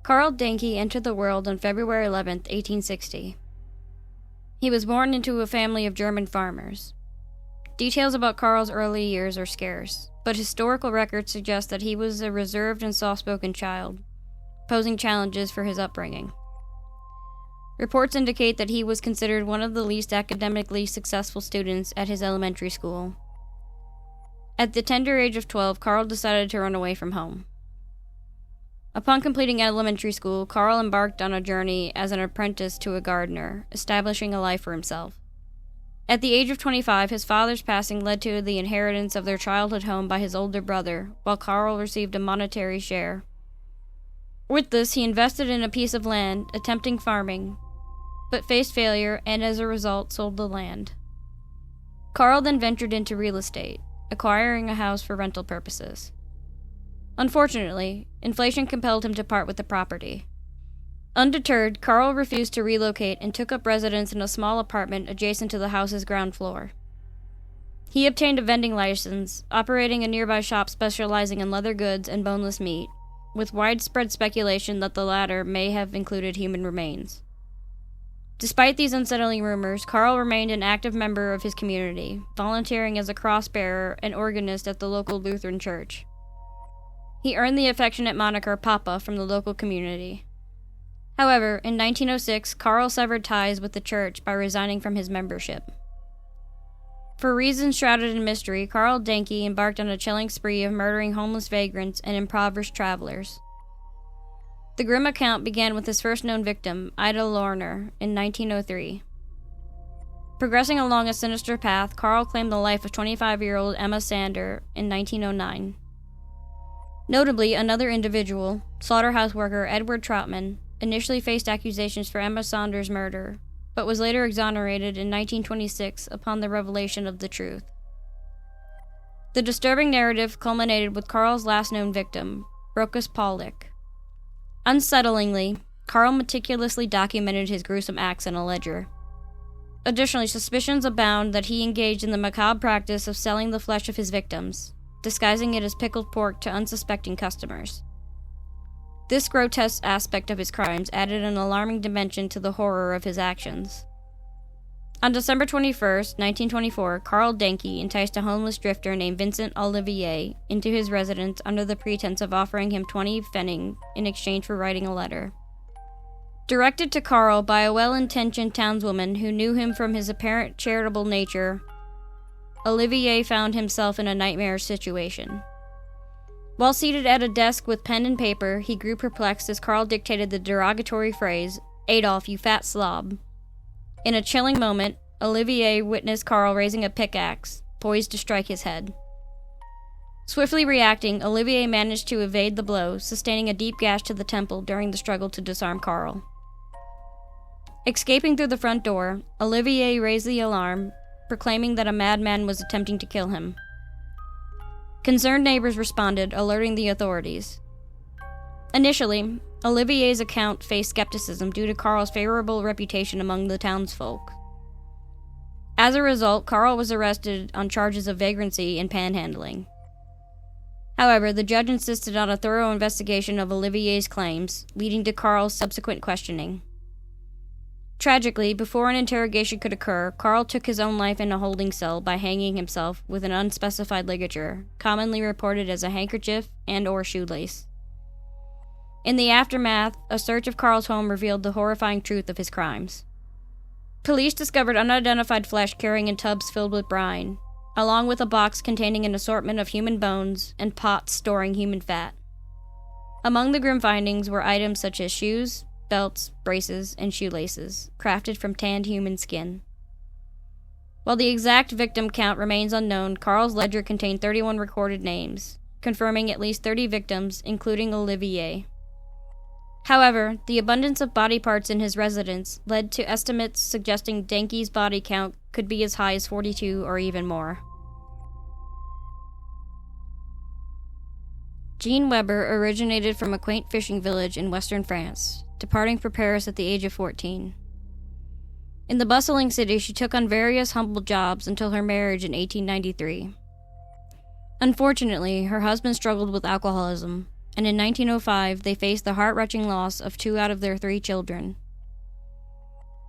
Carl Denke entered the world on February 11, 1860. He was born into a family of German farmers. Details about Carl's early years are scarce, but historical records suggest that he was a reserved and soft-spoken child, posing challenges for his upbringing. Reports indicate that he was considered one of the least academically successful students at his elementary school. At the tender age of 12, Carl decided to run away from home. Upon completing elementary school, Carl embarked on a journey as an apprentice to a gardener, establishing a life for himself. At the age of 25, his father's passing led to the inheritance of their childhood home by his older brother, while Carl received a monetary share. With this, he invested in a piece of land, attempting farming, but faced failure and as a result sold the land. Carl then ventured into real estate, acquiring a house for rental purposes. Unfortunately, inflation compelled him to part with the property. Undeterred, Carl refused to relocate and took up residence in a small apartment adjacent to the house's ground floor. He obtained a vending license, operating a nearby shop specializing in leather goods and boneless meat, with widespread speculation that the latter may have included human remains. Despite these unsettling rumors, Carl remained an active member of his community, volunteering as a cross-bearer and organist at the local Lutheran church. He earned the affectionate moniker Papa from the local community. However, in 1906, Carl severed ties with the church by resigning from his membership. For reasons shrouded in mystery, Carl Denke embarked on a chilling spree of murdering homeless vagrants and impoverished travelers. The grim account began with his first known victim, Ida Lorner, in 1903. Progressing along a sinister path, Carl claimed the life of 25-year-old Emma Sander in 1909. Notably, another individual, slaughterhouse worker Edward Troutman, initially faced accusations for Emma Saunders' murder, but was later exonerated in 1926 upon the revelation of the truth. The disturbing narrative culminated with Carl's last known victim, Rochus Paulick. Unsettlingly, Carl meticulously documented his gruesome acts in a ledger. Additionally, suspicions abound that he engaged in the macabre practice of selling the flesh of his victims, disguising it as pickled pork to unsuspecting customers. This grotesque aspect of his crimes added an alarming dimension to the horror of his actions. On December 21, 1924, Carl Denke enticed a homeless drifter named Vincent Olivier into his residence under the pretense of offering him 20 pfennig in exchange for writing a letter. Directed to Carl by a well-intentioned townswoman who knew him from his apparent charitable nature, Olivier found himself in a nightmarish situation. While seated at a desk with pen and paper, he grew perplexed as Carl dictated the derogatory phrase, "Adolf, you fat slob." In a chilling moment, Olivier witnessed Carl raising a pickaxe, poised to strike his head. Swiftly reacting, Olivier managed to evade the blow, sustaining a deep gash to the temple during the struggle to disarm Carl. Escaping through the front door, Olivier raised the alarm, proclaiming that a madman was attempting to kill him. Concerned neighbors responded, alerting the authorities. Initially, Olivier's account faced skepticism due to Carl's favorable reputation among the townsfolk. As a result, Carl was arrested on charges of vagrancy and panhandling. However, the judge insisted on a thorough investigation of Olivier's claims, leading to Carl's subsequent questioning. Tragically, before an interrogation could occur, Carl took his own life in a holding cell by hanging himself with an unspecified ligature, commonly reported as a handkerchief and/or shoelace. In the aftermath, a search of Carl's home revealed the horrifying truth of his crimes. Police discovered unidentified flesh carrying in tubs filled with brine, along with a box containing an assortment of human bones and pots storing human fat. Among the grim findings were items such as shoes, belts, braces, and shoelaces, crafted from tanned human skin. While the exact victim count remains unknown, Carl's ledger contained 31 recorded names, confirming at least 30 victims, including Olivier. However, the abundance of body parts in his residence led to estimates suggesting Denke's body count could be as high as 42 or even more. Jeanne Weber originated from a quaint fishing village in western France, departing for Paris at the age of 14. In the bustling city, she took on various humble jobs until her marriage in 1893. Unfortunately, her husband struggled with alcoholism, and in 1905 they faced the heart-wrenching loss of 2 out of their 3 children.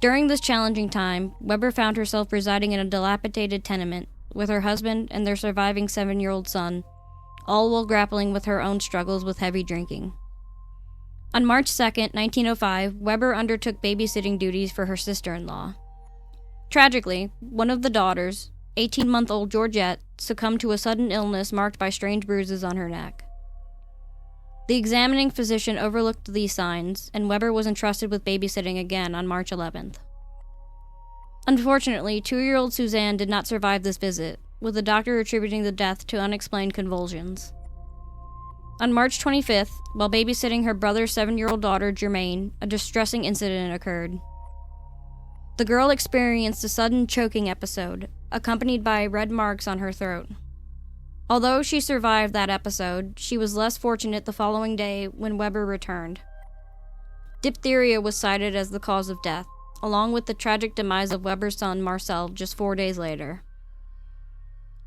During this challenging time, Weber found herself residing in a dilapidated tenement with her husband and their surviving 7-year-old son, all while grappling with her own struggles with heavy drinking. On March 2, 1905, Weber undertook babysitting duties for her sister-in-law. Tragically, one of the daughters, 18-month-old Georgette, succumbed to a sudden illness marked by strange bruises on her neck. The examining physician overlooked these signs, and Weber was entrusted with babysitting again on March 11th. Unfortunately, 2-year-old Suzanne did not survive this visit, with the doctor attributing the death to unexplained convulsions. On March 25th, while babysitting her brother's 7-year-old daughter, Germaine, a distressing incident occurred. The girl experienced a sudden choking episode, accompanied by red marks on her throat. Although she survived that episode, she was less fortunate the following day when Weber returned. Diphtheria was cited as the cause of death, along with the tragic demise of Weber's son Marcel just 4 days later.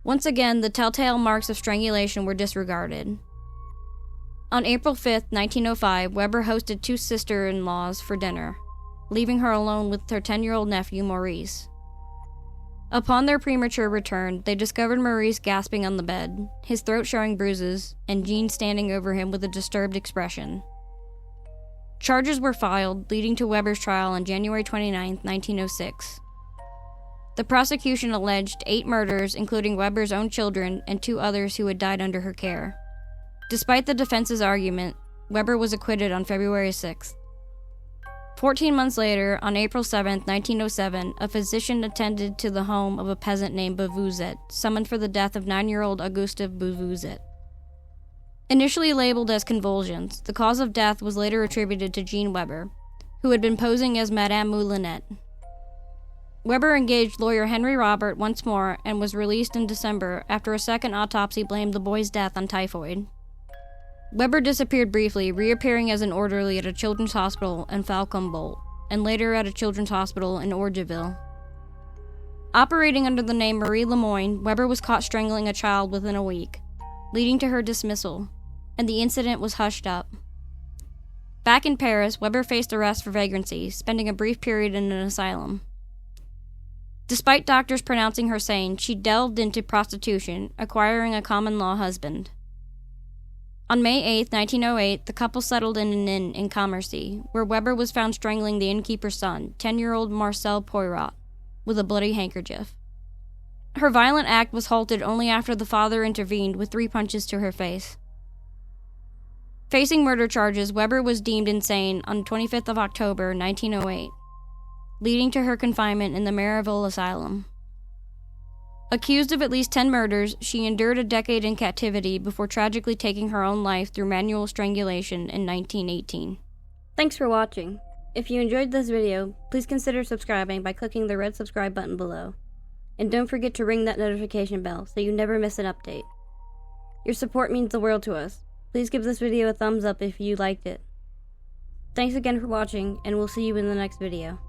Once again, the telltale marks of strangulation were disregarded. On April 5, 1905, Weber hosted 2 sister-in-laws for dinner, leaving her alone with her 10-year-old nephew, Maurice. Upon their premature return, they discovered Maurice gasping on the bed, his throat showing bruises, and Jeanne standing over him with a disturbed expression. Charges were filed, leading to Weber's trial on January 29, 1906. The prosecution alleged 8 murders, including Weber's own children and 2 others who had died under her care. Despite the defense's argument, Weber was acquitted on February 6th. 14 months later, on April 7, 1907, a physician attended to the home of a peasant named Bavouzet, summoned for the death of 9-year-old Auguste Bavouzet. Initially labeled as convulsions, the cause of death was later attributed to Jeanne Weber, who had been posing as Madame Moulinet. Weber engaged lawyer Henry Robert once more and was released in December after a second autopsy blamed the boy's death on typhoid. Weber disappeared briefly, reappearing as an orderly at a children's hospital in Falcombe, and later at a children's hospital in Orgeville. Operating under the name Marie Lemoyne, Weber was caught strangling a child within a week, leading to her dismissal, and the incident was hushed up. Back in Paris, Weber faced arrest for vagrancy, spending a brief period in an asylum. Despite doctors pronouncing her sane, she delved into prostitution, acquiring a common-law husband. On May 8, 1908, the couple settled in an inn in Commercy, where Weber was found strangling the innkeeper's son, 10-year-old Marcel Poirot, with a bloody handkerchief. Her violent act was halted only after the father intervened with 3 punches to her face. Facing murder charges, Weber was deemed insane on 25th of October, 1908, leading to her confinement in the Maryville Asylum. Accused of at least 10 murders, she endured a decade in captivity before tragically taking her own life through manual strangulation in 1918. Thanks for watching. If you enjoyed this video, please consider subscribing by clicking the red subscribe button below. And don't forget to ring that notification bell so you never miss an update. Your support means the world to us. Please give this video a thumbs up if you liked it. Thanks again for watching, and we'll see you in the next video.